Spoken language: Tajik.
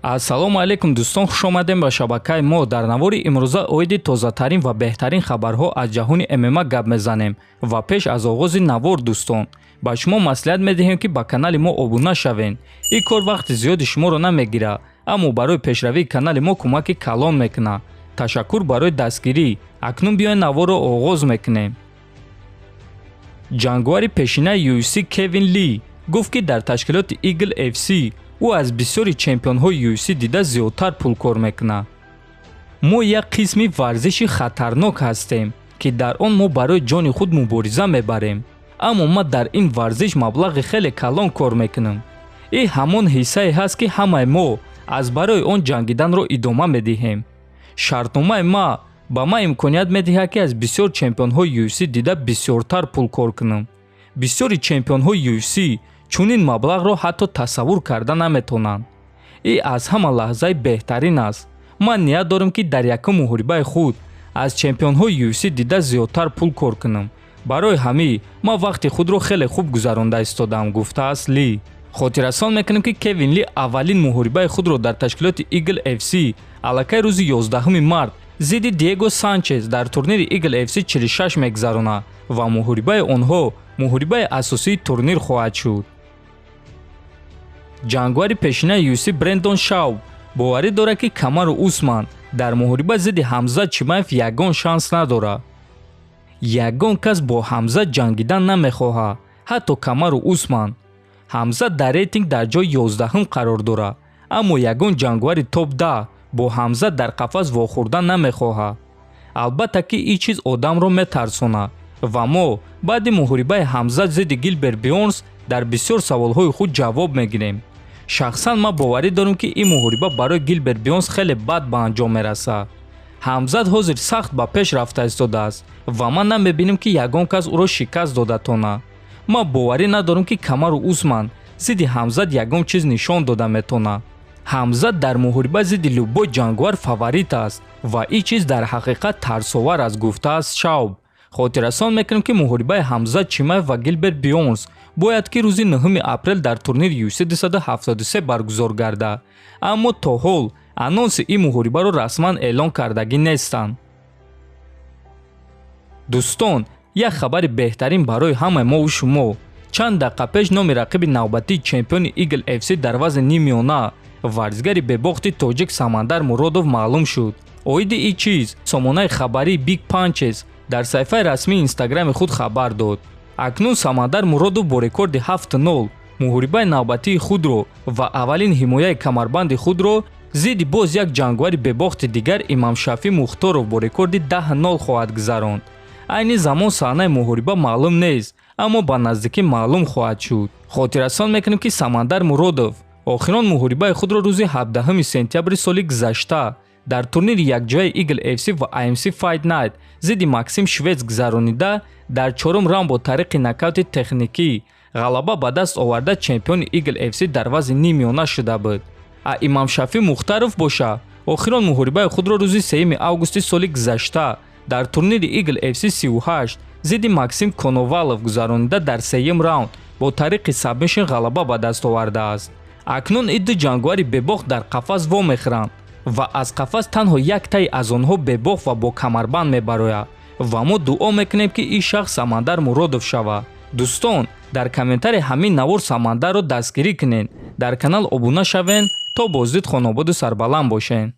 Ассалому алейкум дӯстон, хуш омадем ба шабакаи мо. Дар навори имрӯза оиди тозатарин ва беҳтарин хабарҳо аз ҷаҳони ММА гап мезанем ва пеш аз оғози навор дӯстон ба шумо маслиҳат медиҳем ки ба канали мо обуна шавен. Ин кор вақти зиёди шуморо намегирад, аммо барои пешравии канали мо кӯмаки калон мекунад. Ташаккур барои дастгирӣ. Акнун биёед наворро оғоз мекунем. ҷангвари пешинаи UFC Кевин Ли гуфт ки дар ташкилоти Eagle FC ӯ аз бисёри чемпионҳои UFC дида зиёдтар пул кор мекунад. мо як қисми варзиши хатарнок ҳастем ки дар он мо барои ҷони худ мубориза мебарем, аммо ма дар ин варзиш маблағи хеле калон кор мекунам. ин ҳамон ҳиссае ҳаст ки ҳамаи мо аз барои он ҷангиданро идома медиҳем. шартномаи ма ба ман имконият медиҳад ки аз бисёр чемпионҳои UFC дида бисёртар пул кор кунам. бисёри чемпионҳои UFC чунин маблағро ҳатто тасаввур карда наметонанд. ин аз ҳама лаҳзаи беҳтарин аст. ман ният дорам ки дар якум муҳорибаи худ аз чемпионҳои UFC дида зиёдтар пул кор кунам. барои ҳамин ман вақти худро хеле хуб гузаронда истодам, гуфтааст Ли. хотиррасон мекунем ки Кевин Ли аввалин муҳорибаи худро дар ташкилоти Eagle FC аллакай рӯзи 11 март зидди Диего Санчес дар турнири Eagle FC 46 мегзаронад ва муҳорибаи онҳо муҳорибаи асосии турнир хоҳад шуд. ҷангвари пешинаи UFC Брендон Шауб боварӣ дорад ки Камару Усман дар муҳориба зидди Ҳамзат Чимаев ягон шанс надорад. ягон кас бо Ҳамзат ҷангидан намехоҳад, ҳатто Камару Усман. Ҳамзат дар рейтинг дар ҷои 11 қарор дорад, аммо ягон ҷангвари топ 10 бо Ҳамзат дар қафас вохӯрдан намехоҳад. албатта ки ин чиз одамро метарсонад ва мо баъди муҳорибаи Ҳамзат зидди Гилберт Бёрнс дар бисёр саволҳои худ ҷавоб мегирем. шахсан ман боварӣ дорам ки ин муҳориба барои Гилберт Бёрнс хеле бад ба анҷом мерасад. Ҳамзат ҳозир сахт ба пеш рафта истодааст ва ман намебинам ки ягон кас ӯро шикаст додатонад. ман боварӣ надорам ки Камару Усман зидди Ҳамзат ягон чиз нишон дода метавонад. Ҳамзат дар муҳориба зидди любой ҷангвар фаворит аст ва ин чиз дар ҳақиқат тарсовар аст, гуфтааст Шауб. хотиррасон мекунем ки муҳорибаи Ҳамзат Чимаев ва Гилберт Бёрнс бояд ки рӯзи 9 апрел дар турнири UFC 273 баргузор гардад, аммо то ҳол анонси ин муҳорибаро расман эълон кардагӣ нестанд. дӯстон, як хабари беҳтарин барои ҳамаи мову шумо. чанд дақиқа пеш номи рақиби навбатии чемпиони Eagle FC дар вазни нимёна варзигари бебохти тоҷик Самандар Муродов маълум шуд. оиди ин чиз сомонаи хабарии Big Punches дар саҳифаи расмии инстаграми худ хабар дод. акнун Самандар Муродов бо рекорди 7-0 муҳорибаи навбатии худро ва аввалин ҳимояи камарбанди худро зидди боз як ҷангвари бебохти дигар Имамшафӣ Мухторов бо рекорди 10-0 хоҳад гузаронд. айни замон саҳнаи муҳориба маълум нест, аммо ба наздикӣ маълум хоҳад шуд. хотиррасон мекунем ки Самандар Муродов охирон муҳорибаи худро рӯзи 17 сентябри соли гузашта дар турнири якҷояи Eagle FC ва AMC Fight Night зидди Максим Швец гузаронида дар чорум раунд бо тариқи нокаути техникӣ ғалаба ба даст оварда чемпиони Eagle FC дар вазни нимёна шуда буд. Имамшафӣ Мухтаров боша охирон муҳорибаи худро рӯзи 3 августи соли гузашта дар турнири Eagle FC 38 зидди Максим Коновалов гузаронида дар 3 раунд бо тариқи сабмишн ғалаба ба даст овардааст. акнун ин ду ҷангвари бебох дар қафас вомехӯранд ва аз қафас танҳо як таи аз онҳо бебох ва бо камарбанд мебарояд ва мо дуо мекунем ки ин шахс Самандар Муродов шавад. дӯстон, дар комментари ҳамин навор Самандарро дастгирӣ кунед. дар канал обуна шавен то боздид хонободу сарбаланд бошед.